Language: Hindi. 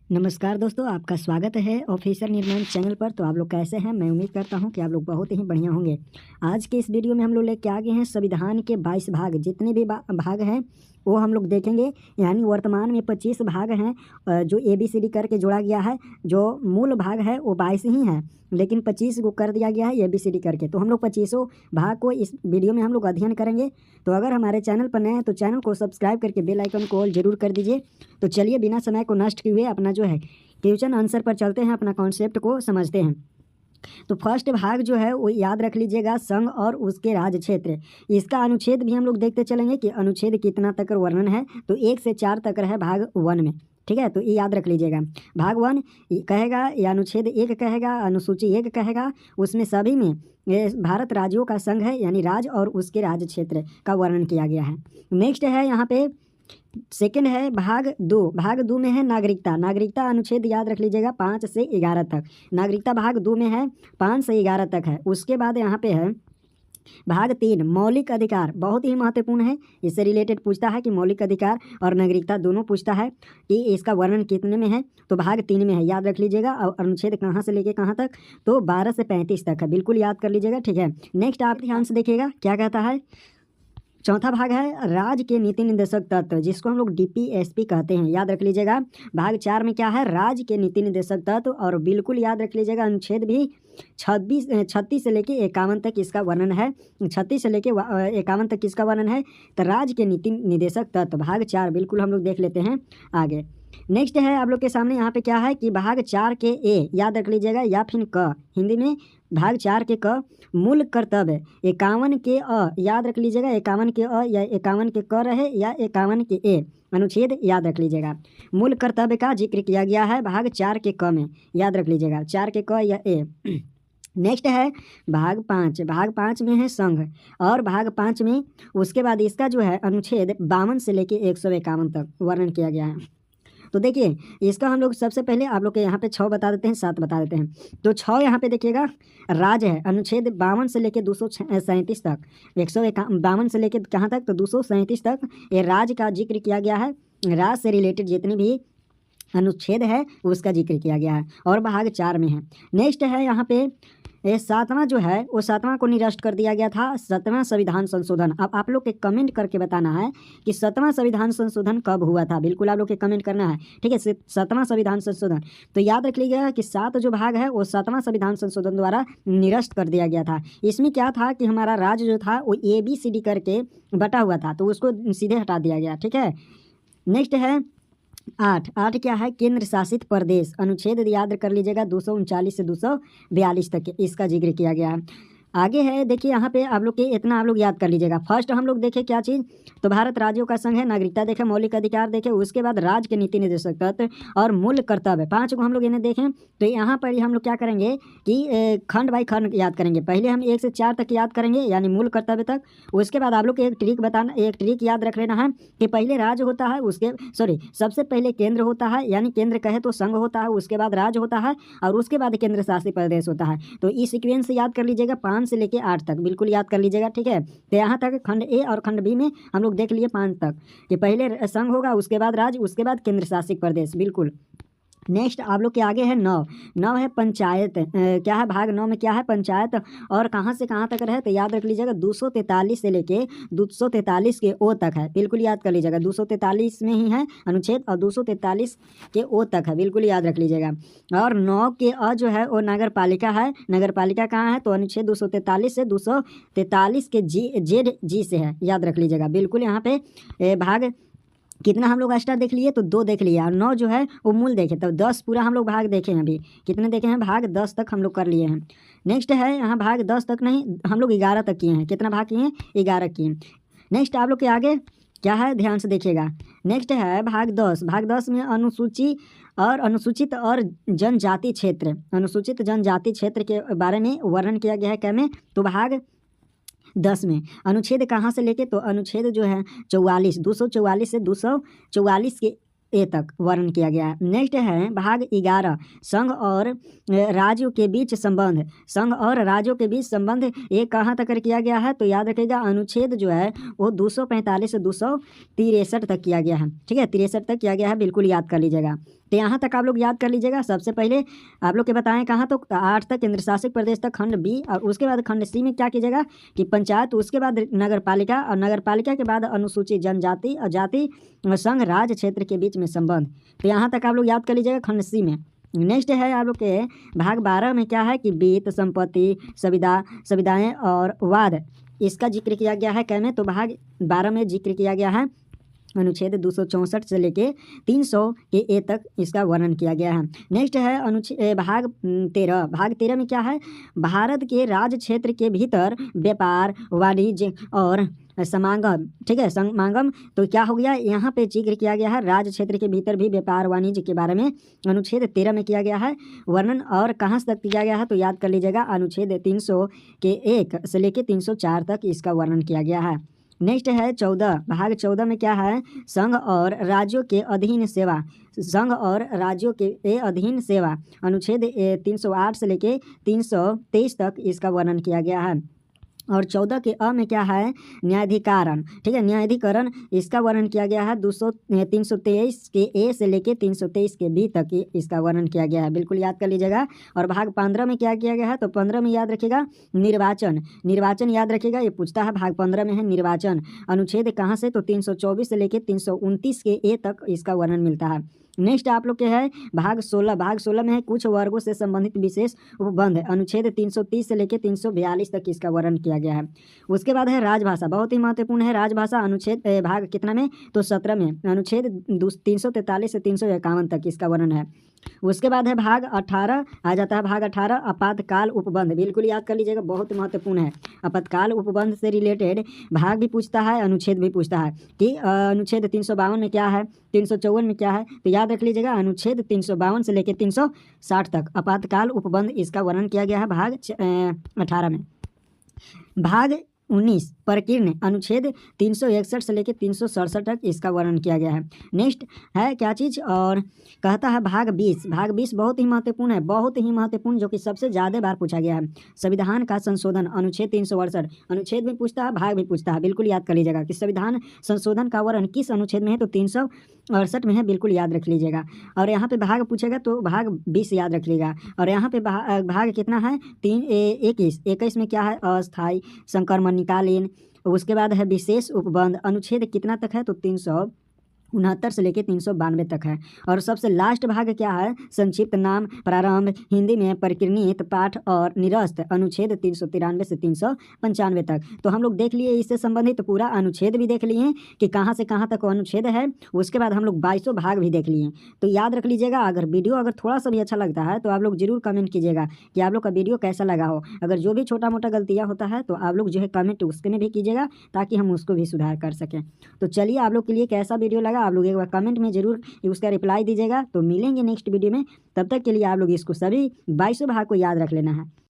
नमस्कार दोस्तों, आपका स्वागत है ऑफिसर निर्माण चैनल पर। तो आप लोग कैसे हैं? मैं उम्मीद करता हूं कि आप लोग बहुत ही बढ़िया होंगे। आज के इस वीडियो में हम लोग लेके आ गए हैं संविधान के 22 भाग। जितने भी भाग हैं वो हम लोग देखेंगे। यानी वर्तमान में 25 भाग हैं जो ABCD करके जोड़ा गया है। जो मूल भाग है वो 22 ही हैं, लेकिन 25 को कर दिया गया है ABCD करके। तो हम लोग 25 भाग को इस वीडियो में हम लोग अध्ययन करेंगे। तो अगर हमारे चैनल पर नए हैं तो चैनल को सब्सक्राइब करके बेल आइकन को ऑल जरूर कर दीजिए। तो चलिए बिना समय को नष्ट किए हुए अपना जो है क्वेश्चन आंसर पर चलते हैं, अपना कॉन्सेप्ट को समझते हैं। तो फर्स्ट भाग जो है वो याद रख लीजिएगा, संघ और उसके राज्य क्षेत्र। इसका अनुच्छेद भी हम लोग देखते चलेंगे कि अनुच्छेद कितना तक वर्णन है। तो 1 से 4 तक है भाग 1 में। ठीक है, तो ये याद रख लीजिएगा। भाग 1 कहेगा या अनुच्छेद 1 कहेगा, अनुसूची 1 कहेगा। उसमें सभी में ये भारत राज्यों का संघ है, यानी राज्य और उसके राज्य क्षेत्र का वर्णन किया गया है। नेक्स्ट है यहाँ पे सेकंड है भाग 2। भाग 2 में है नागरिकता। नागरिकता अनुच्छेद याद रख लीजिएगा 5 से 11 तक। नागरिकता भाग 2 में है 5 से 11 तक है। उसके बाद यहाँ पे है भाग 3 मौलिक अधिकार। बहुत ही महत्वपूर्ण है, इससे रिलेटेड पूछता है कि मौलिक अधिकार और नागरिकता दोनों पूछता है कि इसका वर्णन कितने में है। तो भाग 3 में है, याद रख लीजिएगा। और अनुच्छेद कहाँ से लेके कहाँ तक? तो 12 से 35 तक है, बिल्कुल याद कर लीजिएगा। ठीक है, नेक्स्ट आप ध्यान से देखिएगा क्या कहता है। चौथा भाग है राज्य के नीति निर्देशक तत्व, जिसको हम लोग DPSP कहते हैं, याद रख लीजिएगा। भाग 4 में क्या है? राज्य के नीति निर्देशक तत्व। और बिल्कुल याद रख लीजिएगा अनुच्छेद भी 36 से लेके 51 तक इसका वर्णन है। 36 से लेके 51 तक किसका वर्णन है? तो राज्य के नीति निर्देशक तत्व भाग 4 बिल्कुल हम लोग देख लेते हैं आगे। नेक्स्ट है आप लोग के सामने यहाँ पे क्या है कि भाग 4 के A याद रख लीजिएगा, या फिर क हिंदी में भाग 4 के क मूल कर्तव्य। 51 के अ याद रख लीजिएगा, 51 के अ या 51 के क रहे या 51 के ए अनुच्छेद याद रख लीजिएगा। मूल कर्तव्य का जिक्र किया गया है भाग 4 के क में, याद रख लीजिएगा 4 के क या ए। नेक्स्ट है भाग 5। भाग 5 में है संघ। और भाग 5 में उसके बाद इसका जो है अनुच्छेद 52 से लेके 151 तक वर्णन किया गया है। तो देखिए इसका हम लोग सबसे पहले आप लोग के यहाँ पे 6 बता देते हैं, 7 बता देते हैं। तो 6 यहाँ पे देखिएगा राज्य है, अनुच्छेद 52 से लेके 237 तक। 152 से लेके कहाँ तक? तो 237 तक ये राज्य का जिक्र किया गया है। राज्य से रिलेटेड जितने भी अनुच्छेद है उसका जिक्र किया गया है, और भाग 4 में है। नेक्स्ट है यहाँ पे ये 7वां जो है वो 7वां को निरस्त कर दिया गया था, 7वां संविधान संशोधन। अब आप लोग के कमेंट करके बताना है कि 7वां संविधान संशोधन कब हुआ था, बिल्कुल आप लोग के कमेंट करना है। ठीक है, 7वां संविधान संशोधन। तो याद रख लीजिएगा कि 7 जो भाग है वो 7वां संविधान संशोधन द्वारा निरस्त कर दिया गया था। इसमें क्या था कि हमारा राज्य जो था वो ABCD करके बटा हुआ था, तो उसको सीधे हटा दिया गया। ठीक है, नेक्स्ट है 8 क्या है? केंद्र शासित प्रदेश। अनुच्छेद याद कर लीजिएगा 239 से 242 तक इसका जिक्र किया गया है। आगे है देखिए यहाँ पे आप लोग के इतना आप लोग याद कर लीजिएगा। फर्स्ट हम लोग देखें क्या चीज़? तो भारत राज्यों का संघ है, नागरिकता देखें, मौलिक अधिकार देखें, उसके बाद राज्य के नीति निर्देशक तत्व और मूल कर्तव्य। 5 को हम लोग इन्हें देखें। तो यहाँ पर हम लोग क्या करेंगे कि खंड बाई खंड याद करेंगे। पहले हम 1 से 4 तक याद करेंगे, यानी मूल कर्तव्य तक। उसके बाद आप लोग को एक ट्रिक याद रख लेना है कि पहले राज्य होता है, सबसे पहले केंद्र होता है, यानी केंद्र कहे तो संघ होता है, उसके बाद राज्य होता है, और उसके बाद केंद्र शासित प्रदेश होता है। तो इस सीक्वेंस से याद कर लीजिएगा 5 से लेके 8 तक, बिल्कुल याद कर लीजिएगा। ठीक है, तो यहाँ तक खंड A और खंड B में हम लोग देख लिए 5 तक कि पहले संघ होगा, उसके बाद राज्य, उसके बाद केंद्र शासित प्रदेश। बिल्कुल। नेक्स्ट आप लोग के आगे है 9 है पंचायत। क्या है? भाग 9 में क्या है? पंचायत। और कहाँ से कहाँ तक रहे? तो याद रख लीजिएगा 243 से लेके 243 के O तक है, बिल्कुल याद कर लीजिएगा। 243 में ही है अनुच्छेद, और 243 के O तक है, बिल्कुल याद रख लीजिएगा। और 9 के अ जो है वो नगर पालिका है। नगर पालिका कहाँ है? तो अनुच्छेद 243 से 243 के ZG से है, याद रख लीजिएगा। बिल्कुल यहाँ पे भाग कितना हम लोग एक्स्ट्रा देख लिए? तो 2 देख लिया, और 9 जो है वो मूल देखे। तो 10 पूरा हम लोग भाग देखे हैं। अभी कितने देखे हैं? भाग 10 तक हम लोग कर लिए हैं। नेक्स्ट है यहाँ भाग 10 तक नहीं, हम लोग 11 तक किए हैं। कितना भाग किए हैं? 11 किए। नेक्स्ट आप लोग के आगे क्या है? ध्यान से देखिएगा। नेक्स्ट है भाग 10। भाग 10 में अनुसूचित और जनजाति क्षेत्र। अनुसूचित जनजाति क्षेत्र के बारे में वर्णन किया गया है। क्या में? तो भाग 10 में। अनुच्छेद कहाँ से लेके? तो अनुच्छेद जो है 244 से 244 के ए तक वर्णन किया गया है। नेक्स्ट है भाग 11 संघ और राज्यों के बीच संबंध। संघ और राज्यों के बीच संबंध ये कहाँ तक किया गया है? तो याद रखिएगा अनुच्छेद जो है वो 245 से 263 तक किया गया है। ठीक है, 63 तक किया गया है, बिल्कुल याद कर लीजिएगा। तो यहाँ तक आप लोग याद कर लीजिएगा। सबसे पहले आप लोग के बताएं कहाँ तो 8 तक केंद्र शासित प्रदेश तक खंड बी, और उसके बाद खंड सी में क्या कीजिएगा कि पंचायत, उसके बाद नगर पालिका, और नगर पालिका के बाद अनुसूचित जनजाति और जाति संघ राज्य क्षेत्र के बीच में संबंध। तो यहाँ तक आप लोग याद कर लीजिएगा खंड सी में। नेक्स्ट है आप लोग के भाग 12 में क्या है कि वित्त, संपत्ति, संविदाएँ और वाद, इसका जिक्र किया गया है। कहने तो भाग 12 में जिक्र किया गया है अनुच्छेद 264 से लेके 300 के ए तक इसका वर्णन किया गया है। नेक्स्ट है भाग 13। भाग 13 में क्या है, भारत के राज्य क्षेत्र के भीतर व्यापार, वाणिज्य और समागम, ठीक है, समागम। तो क्या हो गया, यहाँ पे जिक्र किया गया है राज्य क्षेत्र के भीतर भी व्यापार वाणिज्य के बारे में अनुच्छेद 13 में किया गया है वर्णन। और कहाँ तक किया गया है तो याद कर लीजिएगा, अनुच्छेद 300 के 1 से लेके 304 तक इसका वर्णन किया गया है। नेक्स्ट है 14। भाग 14 में क्या है, संघ और राज्यों के अधीन सेवा, संघ और राज्यों के अधीन सेवा, अनुच्छेद 308 से लेके 323 तक इसका वर्णन किया गया है। और 14 के अ में क्या है, न्यायाधिकरण, ठीक है, न्यायाधिकरण, इसका वर्णन किया गया है 323 के ए से लेके 323 के बी तक इसका वर्णन किया गया है, बिल्कुल याद कर लीजिएगा। और भाग 15 में क्या किया गया है तो 15 में याद रखिएगा निर्वाचन, निर्वाचन याद रखिएगा, ये पूछता है भाग 15 में है निर्वाचन, अनुच्छेद कहाँ से तो 324 से लेके 329 के ए तक इसका वर्णन मिलता है। नेक्स्ट आप लोग के है भाग 16। भाग 16 में है कुछ वर्गों से संबंधित विशेष उपबंध, अनुच्छेद 330 से लेकर 342 तक इसका वर्णन किया गया है। उसके बाद है राजभाषा, बहुत ही महत्वपूर्ण है राजभाषा, अनुच्छेद भाग कितना में तो 17 में, अनुच्छेद 343 से 351 तक इसका वर्णन है। उसके बाद है भाग 18 आ जाता है, भाग 18 आपातकाल उपबंध, बिल्कुल याद कर लीजिएगा, बहुत महत्वपूर्ण है। आपातकाल उपबंध से रिलेटेड भाग भी पूछता है, अनुच्छेद भी पूछता है कि अनुच्छेद 352 में क्या है, 354 में क्या है, तो याद रख लीजिएगा अनुच्छेद 352 से लेकर 360 तक आपातकाल उपबंध इसका वर्णन किया गया है भाग 18 में। भाग 19 प्रकीर्ण, अनुच्छेद 361 से लेकर 367 तक इसका वर्णन किया गया है। नेक्स्ट है क्या चीज़, और कहता है भाग 20। भाग 20 बहुत ही महत्वपूर्ण है, बहुत ही महत्वपूर्ण, जो कि सबसे ज़्यादा बार पूछा गया है, संविधान का संशोधन, अनुच्छेद 368, अनुच्छेद भी पूछता है भाग भी पूछता है, बिल्कुल याद कर लीजिएगा कि संविधान संशोधन का वर्णन किस अनुच्छेद में है तो 368 में है, बिल्कुल याद रख लीजिएगा। और यहाँ पे भाग पूछेगा तो भाग 20 याद रख लीजिएगा। और यहाँ पे भाग कितना है 21 में क्या है अस्थायी संक्रमणिकालीन, उसके बाद है विशेष उपबंध, अनुच्छेद कितना तक है तो 369 से लेकर 392 तक है। और सबसे लास्ट भाग क्या है संक्षिप्त नाम प्रारंभ, हिंदी में परिकीर्णित पाठ और निरस्त, अनुच्छेद 393 से 395 तक। तो हम लोग देख लिए इससे संबंधित पूरा अनुच्छेद भी देख लिए कि कहाँ से कहाँ तक अनुच्छेद है। उसके बाद हम लोग 22 भाग भी देख लिए। तो याद रख लीजिएगा, अगर वीडियो अगर थोड़ा सा भी अच्छा लगता है तो आप लोग जरूर कमेंट कीजिएगा कि आप लोग का वीडियो कैसा लगा हो। अगर जो भी छोटा मोटा गलतियाँ होता है तो आप लोग जो है कमेंट उसके में भी कीजिएगा ताकि हम उसको भी सुधार कर सकें। तो चलिए आप लोग के लिए कैसा वीडियो लगा आप लोग एक बार कमेंट में जरूर उसका रिप्लाई दीजिएगा। तो मिलेंगे नेक्स्ट वीडियो में, तब तक के लिए आप लोग इसको सभी 22 भाग को याद रख लेना है।